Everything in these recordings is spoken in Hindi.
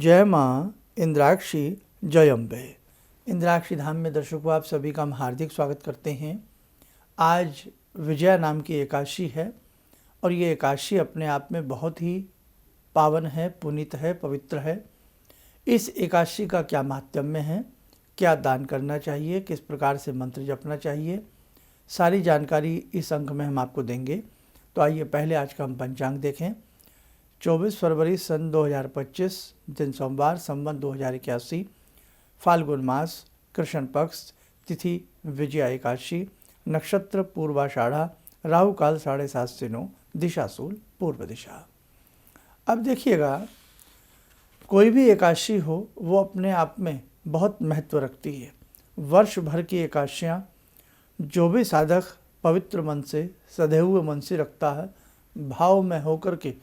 जय माँ इंद्राक्षी जय अम्बे। इंद्राक्षी धाम में दर्शकों आप सभी का हम हार्दिक स्वागत करते हैं। आज विजया नाम की एकादशी है और ये एकादशी अपने आप में बहुत ही पावन है, पुनीत है, पवित्र है। इस एकादशी का क्या महात्म्य है, क्या दान करना चाहिए, किस प्रकार से मंत्र जपना चाहिए, सारी जानकारी इस अंक में हम आपको देंगे। तो आइए पहले आज का हम पंचांग देखें। 24 फरवरी सन 2025 दिन सोमवार, संवत 2081, फाल्गुन मास, कृष्ण पक्ष, तिथि विजया एकादशी, नक्षत्र पूर्वाषाढ़ा, राहु काल 7:30 से 9, दिशा शूल पूर्व दिशा। अब देखिएगा, कोई भी एकादशी हो वो अपने आप में बहुत महत्व रखती है। वर्ष भर की एकादशियाँ जो भी साधक पवित्र मन से, सदैव मन से रखता है, भाव में होकर के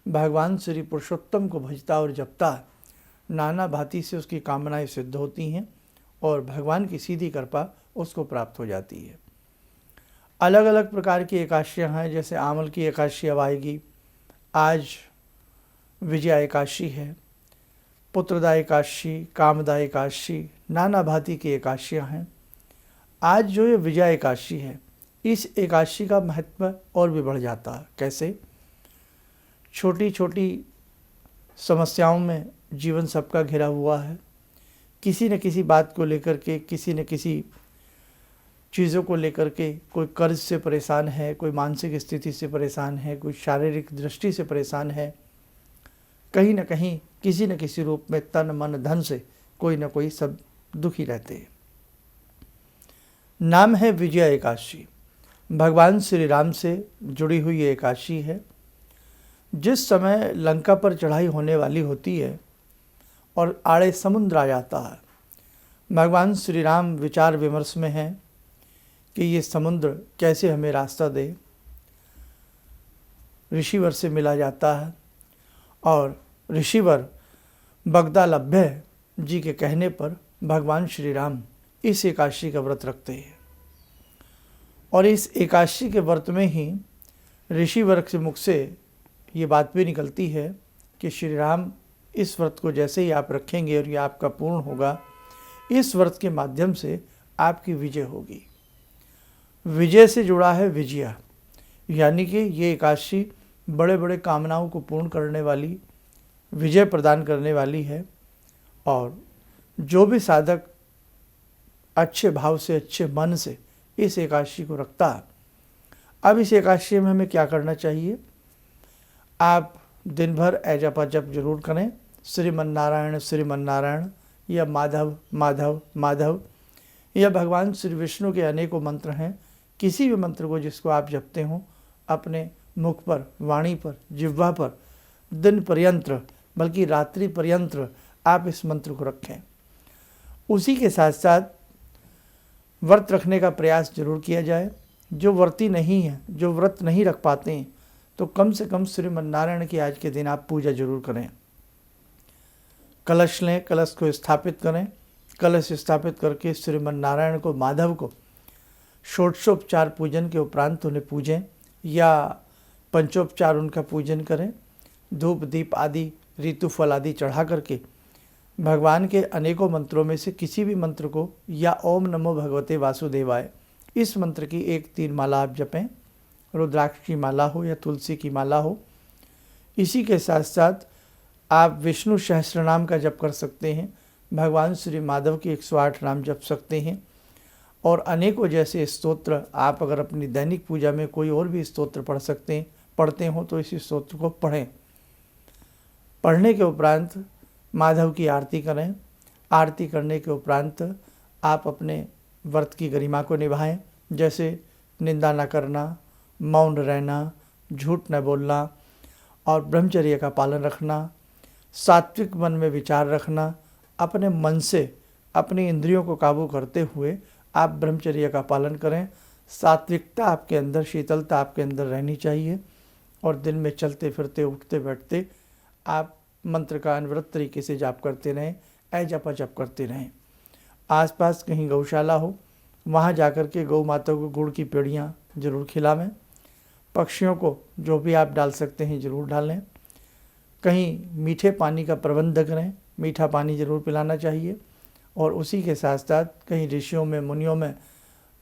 भगवान श्री पुरुषोत्तम को भजता और जपता है, नाना भांति से उसकी कामनाएं सिद्ध होती हैं और भगवान की सीधी कृपा उसको प्राप्त हो जाती है। अलग अलग प्रकार की एकादशियाँ हैं, जैसे आमल की एकादशी अब आएगी, आज विजया एकादशी है, पुत्रदा एकादशी, कामदा एकादशी, नाना भांति की एकादशियाँ हैं। आज जो ये विजया एकादशी है, इस एकादशी का महत्व और भी बढ़ जाता है। कैसे? छोटी छोटी समस्याओं में जीवन सबका घिरा हुआ है। किसी न किसी बात को लेकर के, किसी न किसी चीज़ों को लेकर के, कोई कर्ज से परेशान है, कोई मानसिक स्थिति से परेशान है, कोई शारीरिक दृष्टि से परेशान है, कहीं न कहीं किसी न किसी रूप में तन मन धन से कोई न कोई सब दुखी रहते हैं। नाम है विजया एकादशी। भगवान श्री राम से जुड़ी हुई ये एकादशी है। जिस समय लंका पर चढ़ाई होने वाली होती है और आड़े समुद्र आ जाता है, भगवान श्री राम विचार विमर्श में हैं कि ये समुद्र कैसे हमें रास्ता दे। ऋषिवर से मिला जाता है और ऋषिवर बगदालभ्य जी के कहने पर भगवान श्री राम इस एकादशी का व्रत रखते हैं। और इस एकादशी के व्रत में ही ऋषिवर के मुख से ये बात भी निकलती है कि श्री राम इस व्रत को जैसे ही आप रखेंगे और ये आपका पूर्ण होगा, इस व्रत के माध्यम से आपकी विजय होगी। विजय से जुड़ा है विजया, यानी कि ये एकादशी बड़े बड़े कामनाओं को पूर्ण करने वाली, विजय प्रदान करने वाली है। और जो भी साधक अच्छे भाव से, अच्छे मन से इस एकादशी को रखता है। अब इस एकादशी में हमें क्या करना चाहिए? आप दिन भर जप जरूर करें, श्रीमन्नारायण श्रीमन्नारायण या माधव माधव माधव, या भगवान श्री विष्णु के अनेकों मंत्र हैं। किसी भी मंत्र को जिसको आप जपते हो, अपने मुख पर, वाणी पर, जिह्वा पर दिन पर्यंत, बल्कि रात्रि पर्यंत आप इस मंत्र को रखें। उसी के साथ साथ व्रत रखने का प्रयास जरूर किया जाए। जो व्रती नहीं है, जो व्रत नहीं रख पाते हैं, तो कम से कम श्रीमन्नारायण की आज के दिन आप पूजा जरूर करें। कलश लें, कलश को स्थापित करें, कलश स्थापित करके श्रीमन्नारायण को, माधव को षोडशोपचार पूजन के उपरांत उन्हें पूजें या पंचोपचार उनका पूजन करें। धूप दीप आदि, ऋतु फल आदि चढ़ा करके भगवान के अनेकों मंत्रों में से किसी भी मंत्र को, या ओम नमो भगवते वासुदेवाय, इस मंत्र की 1-3 माला आप जपें। रुद्राक्ष की माला हो या तुलसी की माला हो। इसी के साथ साथ आप विष्णु सहस्त्रनाम का जप कर सकते हैं, भगवान श्री माधव के 108 नाम जप सकते हैं। और अनेकों जैसे स्तोत्र आप अगर अपनी दैनिक पूजा में कोई और भी स्तोत्र पढ़ते हो तो इस स्तोत्र को पढ़ें। पढ़ने के उपरांत माधव की आरती करें। आरती करने के उपरांत आप अपने व्रत की गरिमा को निभाएं, जैसे निंदा न करना, मौन रहना, झूठ न बोलना और ब्रह्मचर्य का पालन रखना, सात्विक मन में विचार रखना। अपने मन से अपनी इंद्रियों को काबू करते हुए आप ब्रह्मचर्य का पालन करें। सात्विकता आपके अंदर, शीतलता आपके अंदर रहनी चाहिए। और दिन में चलते फिरते, उठते बैठते आप मंत्र का अनवरत तरीके से जाप करते रहें, जप करते रहें। आसपास कहीं गौशाला हो, वहाँ जाकर के गौ माता को गुड़ की पेड़ियाँ जरूर खिलावें। पक्षियों को जो भी आप डाल सकते हैं ज़रूर डालें। कहीं मीठे पानी का प्रबंध करें, मीठा पानी ज़रूर पिलाना चाहिए। और उसी के साथ साथ कहीं ऋषियों में, मुनियों में,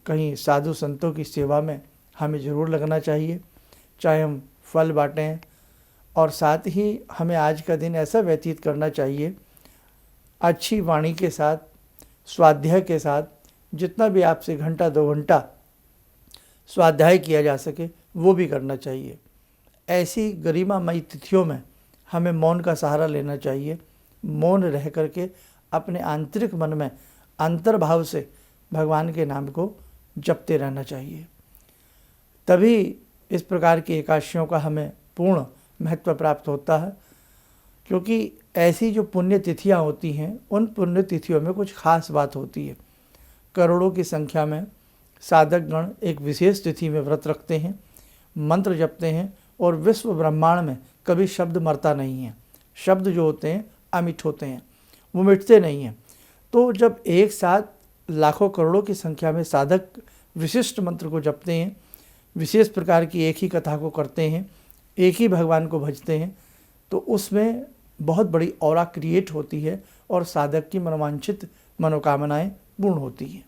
कहीं साधु संतों की सेवा में हमें ज़रूर लगना चाहिए, चाहे हम फल बाँटें। और साथ ही हमें आज का दिन ऐसा व्यतीत करना चाहिए, अच्छी वाणी के साथ, स्वाध्याय के साथ, जितना भी आपसे घंटा 2 घंटा स्वाध्याय किया जा सके वो भी करना चाहिए। ऐसी गरिमामयी तिथियों में हमें मौन का सहारा लेना चाहिए। मौन रह करके अपने आंतरिक मन में अंतर्भाव से भगवान के नाम को जपते रहना चाहिए। तभी इस प्रकार की एकादशियों का हमें पूर्ण महत्व प्राप्त होता है, क्योंकि ऐसी जो पुण्य तिथियाँ होती हैं उन पुण्य तिथियों में कुछ खास बात होती है। करोड़ों की संख्या में साधकगण एक विशेष तिथि में व्रत रखते हैं, मंत्र जपते हैं, और विश्व ब्रह्मांड में कभी शब्द मरता नहीं है। शब्द जो होते हैं अमिट होते हैं, वो मिटते नहीं हैं। तो जब एक साथ लाखों करोड़ों की संख्या में साधक विशिष्ट मंत्र को जपते हैं, विशेष प्रकार की एक ही कथा को करते हैं, एक ही भगवान को भजते हैं, तो उसमें बहुत बड़ी ऑरा क्रिएट होती है और साधक की मनोवांछित मनोकामनाएं पूर्ण होती हैं।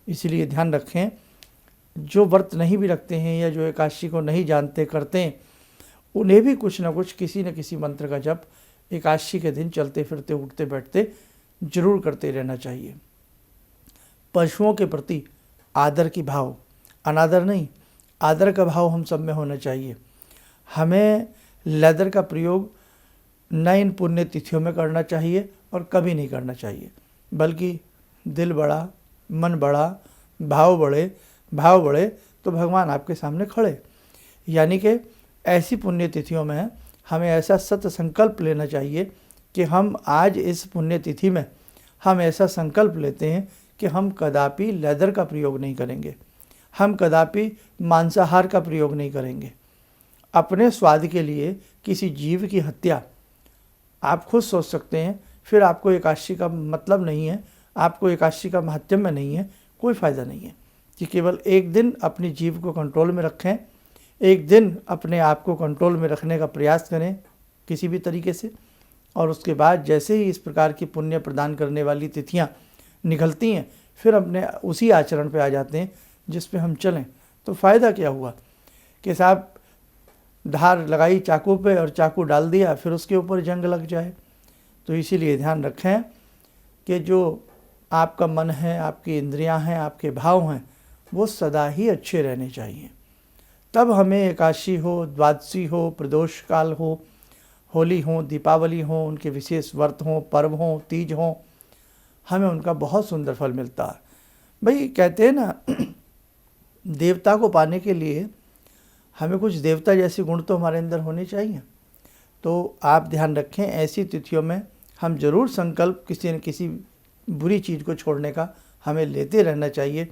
इसलिए ध्यान रखें, जो व्रत नहीं भी रखते हैं या जो एकादशी को नहीं जानते करते हैं, उन्हें भी कुछ न कुछ किसी न किसी मंत्र का जप एकादशी के दिन चलते फिरते उठते बैठते जरूर करते रहना चाहिए। पशुओं के प्रति आदर की भाव, अनादर नहीं, आदर का भाव हम सब में होना चाहिए। हमें लेदर का प्रयोग न इन पुण्य तिथियों में करना चाहिए और कभी नहीं करना चाहिए, बल्कि दिल बड़ा, मन बड़ा, भाव बड़े तो भगवान आपके सामने खड़े। यानी कि ऐसी पुण्य तिथियों में हमें ऐसा सत्य संकल्प लेना चाहिए कि हम आज इस पुण्य तिथि में हम ऐसा संकल्प लेते हैं कि हम कदापि लेदर का प्रयोग नहीं करेंगे, हम कदापि मांसाहार का प्रयोग नहीं करेंगे। अपने स्वाद के लिए किसी जीव की हत्या आप खुद सोच सकते हैं, फिर आपको एकादशी का मतलब नहीं है, आपको एकादशी का महात्म्य नहीं है, कोई फ़ायदा नहीं है। कि केवल एक दिन अपनी जीव को कंट्रोल में रखें, एक दिन अपने आप को कंट्रोल में रखने का प्रयास करें किसी भी तरीके से, और उसके बाद जैसे ही इस प्रकार की पुण्य प्रदान करने वाली तिथियां निकलती हैं, फिर अपने उसी आचरण पे आ जाते हैं जिस पे हम चलें। तो फ़ायदा क्या हुआ कि साहब धार लगाई चाकू पे और चाकू डाल दिया, फिर उसके ऊपर जंग लग जाए। तो इसीलिए ध्यान रखें कि जो आपका मन है, आपकी इंद्रियां हैं, आपके भाव हैं, वो सदा ही अच्छे रहने चाहिए। तब हमें एकादशी हो, द्वादशी हो, प्रदोष काल हो, होली हो, दीपावली हो, उनके विशेष व्रत हों, पर्व हों, तीज हों, हमें उनका बहुत सुंदर फल मिलता है। भाई कहते हैं ना, देवता को पाने के लिए हमें कुछ देवता जैसे गुण तो हमारे अंदर होने चाहिए। तो आप ध्यान रखें, ऐसी तिथियों में हम जरूर संकल्प किसी न किसी बुरी चीज़ को छोड़ने का हमें लेते रहना चाहिए,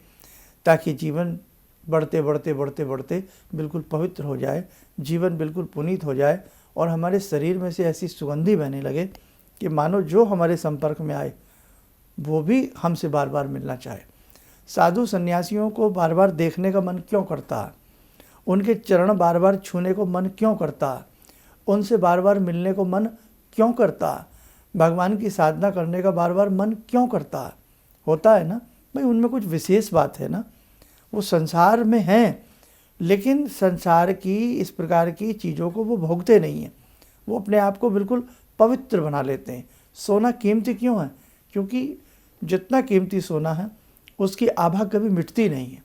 ताकि जीवन बढ़ते बढ़ते बढ़ते बढ़ते बिल्कुल पवित्र हो जाए, जीवन बिल्कुल पुनीत हो जाए, और हमारे शरीर में से ऐसी सुगंधी बहने लगे कि मानो जो हमारे संपर्क में आए वो भी हमसे बार बार मिलना चाहे। साधु सन्यासियों को बार बार देखने का मन क्यों करता है, उनके चरण बार बार छूने को मन क्यों करता है, उनसे बार बार मिलने को मन क्यों करता है, भगवान की साधना करने का बार बार मन क्यों करता है? होता है ना भाई, उनमें कुछ विशेष बात है ना। वो संसार में हैं, लेकिन संसार की इस प्रकार की चीज़ों को वो भोगते नहीं हैं, वो अपने आप को बिल्कुल पवित्र बना लेते हैं। सोना कीमती क्यों है? क्योंकि जितना कीमती सोना है उसकी आभा कभी मिटती नहीं है,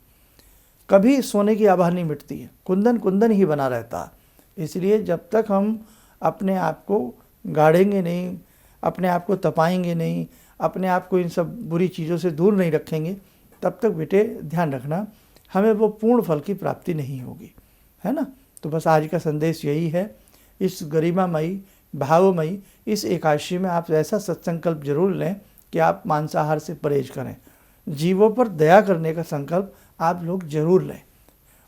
कभी सोने की आभा नहीं मिटती है, कुंदन कुंदन ही बना रहता है। इसलिए जब तक हम अपने आप को गाड़ेंगे नहीं, अपने आप को तपाएंगे नहीं, अपने आप को इन सब बुरी चीज़ों से दूर नहीं रखेंगे, तब तक बेटे ध्यान रखना हमें वो पूर्ण फल की प्राप्ति नहीं होगी, है ना। तो बस आज का संदेश यही है, इस गरिमामयी भावमयी इस एकादशी में आप ऐसा सत्संकल्प जरूर लें कि आप मांसाहार से परहेज करें, जीवों पर दया करने का संकल्प आप लोग जरूर लें।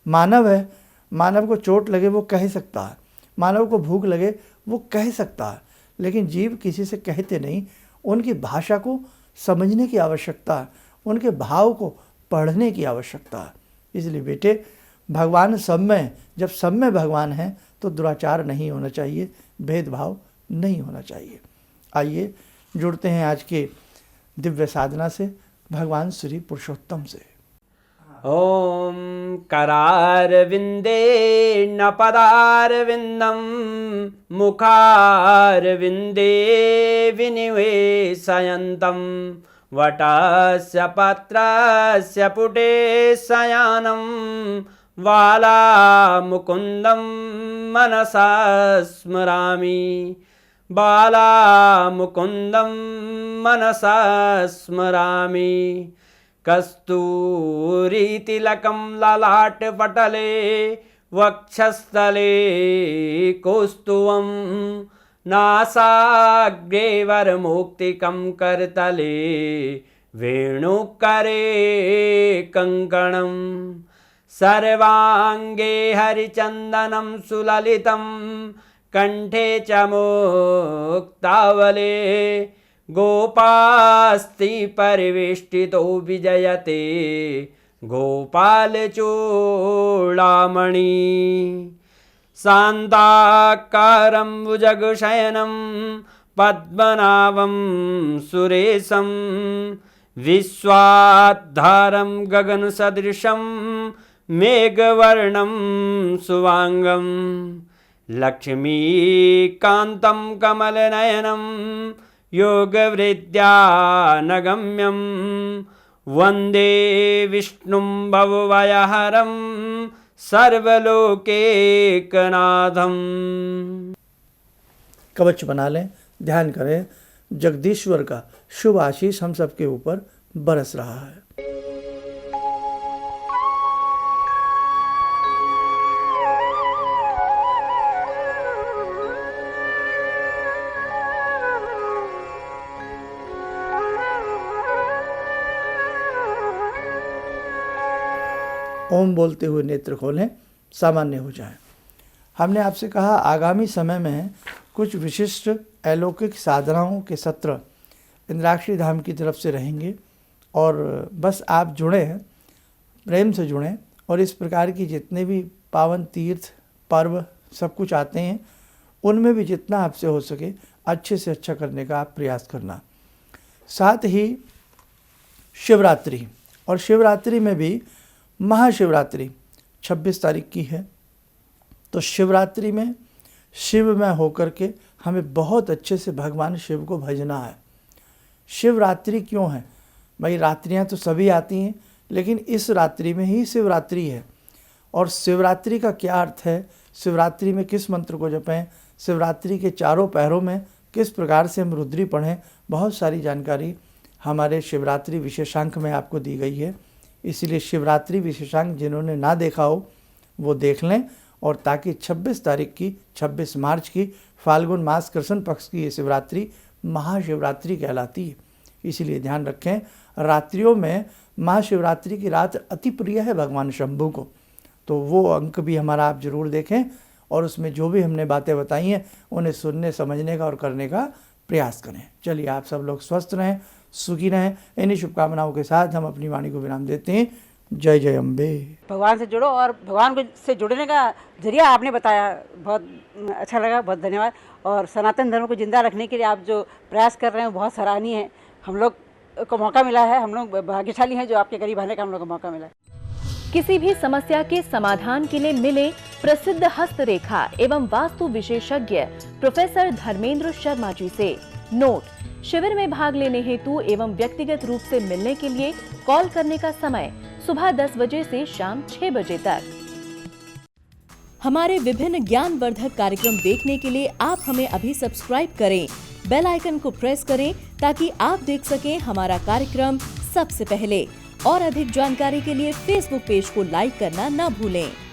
मानव है, मानव को चोट लगे वो कह सकता है, मानव को भूख लगे वो कह सकता है, लेकिन जीव किसी से कहते नहीं। उनकी भाषा को समझने की आवश्यकता है, उनके भाव को पढ़ने की आवश्यकता है। इसलिए बेटे भगवान सब में, जब सब में भगवान है तो दुराचार नहीं होना चाहिए, भेदभाव नहीं होना चाहिए। आइए जुड़ते हैं आज के दिव्य साधना से भगवान श्री पुरुषोत्तम से। ॐ करारविन्दे न पदारविन्दं मुखारविन्दे विनिवेशयन्तं वटस्य पत्रस्य पुटे शयनं बालामुकुन्दं मनसा स्मरामि बालामुकुन्दं मनसा स्मरामि कस्तूरीतिलकं ललाटपटले वक्षस्थले कौस्तुभं नासाग्रे वरमौक्तिकं करतले वेणुकरे कङ्कणं सर्वाङ्गे हरिचन्दनं सुललितं कंठे च मुक्तावले गोपास्ति परिवेष्टितो विजयते गोपालचूडामणि शान्ताकारं भुजगशयनं पद्मनाभं सुरेशं विश्वाधारं गगनसदृशं मेघवर्णं शुभांगं लक्ष्मीकान्तं कमलनयनं योगवृद्ध्यानगम्यं वन्दे विष्णुं भवभयहरं सर्वलोकैकनाथं। कवच बना लें, ध्यान करें, जगदीश्वर का शुभ आशीष हम सबके ऊपर बरस रहा है। ओम बोलते हुए नेत्र खोलें, सामान्य हो जाएं। हमने आपसे कहा आगामी समय में कुछ विशिष्ट अलौकिक साधनाओं के सत्र इंद्राक्षी धाम की तरफ से रहेंगे और बस आप जुड़ें, प्रेम से जुड़ें और इस प्रकार की जितने भी पावन तीर्थ पर्व सब कुछ आते हैं उनमें भी जितना आपसे हो सके अच्छे से अच्छा करने का आप प्रयास करना। साथ ही शिवरात्रि, और शिवरात्रि में भी महाशिवरात्रि 26 तारीख की है, तो शिवरात्रि में शिव में होकर के हमें बहुत अच्छे से भगवान शिव को भजना है। शिवरात्रि क्यों है भाई? रात्रियां तो सभी आती हैं, लेकिन इस रात्रि में ही शिवरात्रि है। और शिवरात्रि का क्या अर्थ है, शिवरात्रि में किस मंत्र को जपें, शिवरात्रि के चारों पहरों में किस प्रकार से हम रुद्री पढ़ें, बहुत सारी जानकारी हमारे शिवरात्रि विशेषांक में आपको दी गई है। इसीलिए शिवरात्रि विशेषांक जिन्होंने ना देखा हो वो देख लें, और ताकि 26 तारीख की 26 मार्च की फाल्गुन मास कृष्ण पक्ष की ये शिवरात्रि महाशिवरात्रि कहलाती है। इसीलिए ध्यान रखें, रात्रियों में महाशिवरात्रि की रात अति प्रिय है भगवान शंभू को, तो वो अंक भी हमारा आप जरूर देखें और उसमें जो भी हमने बातें बताई हैं उन्हें सुनने समझने का और करने का प्रयास करें। चलिए, आप सब लोग स्वस्थ रहें, सुखी रहें। इन्हीं शुभकामनाओं के साथ हम अपनी वाणी को विराम देते हैं। जय जय अम्बे। भगवान से जुड़ो, और भगवान से जुड़ने का जरिया आपने बताया, बहुत अच्छा लगा, बहुत धन्यवाद। और सनातन धर्म को जिंदा रखने के लिए आप जो प्रयास कर रहे हैं बहुत सराहनीय है। हम लोग को मौका मिला है, हम लोग भाग्यशाली हैं जो आपके करीब आने का हम लोग को मौका मिला है। किसी भी समस्या के समाधान के लिए मिले प्रसिद्ध हस्तरेखा एवं वास्तु विशेषज्ञ प्रोफेसर धर्मेंद्र शर्मा जी से। नोट: शिविर में भाग लेने हेतु एवं व्यक्तिगत रूप से मिलने के लिए कॉल करने का समय सुबह 10 बजे से शाम 6 बजे तक। हमारे विभिन्न ज्ञानवर्धक कार्यक्रम देखने के लिए आप हमें अभी सब्सक्राइब करें, बेल आइकन को प्रेस करें ताकि आप देख सकें हमारा कार्यक्रम सबसे पहले। और अधिक जानकारी के लिए फेसबुक पेज को लाइक करना न भूलें।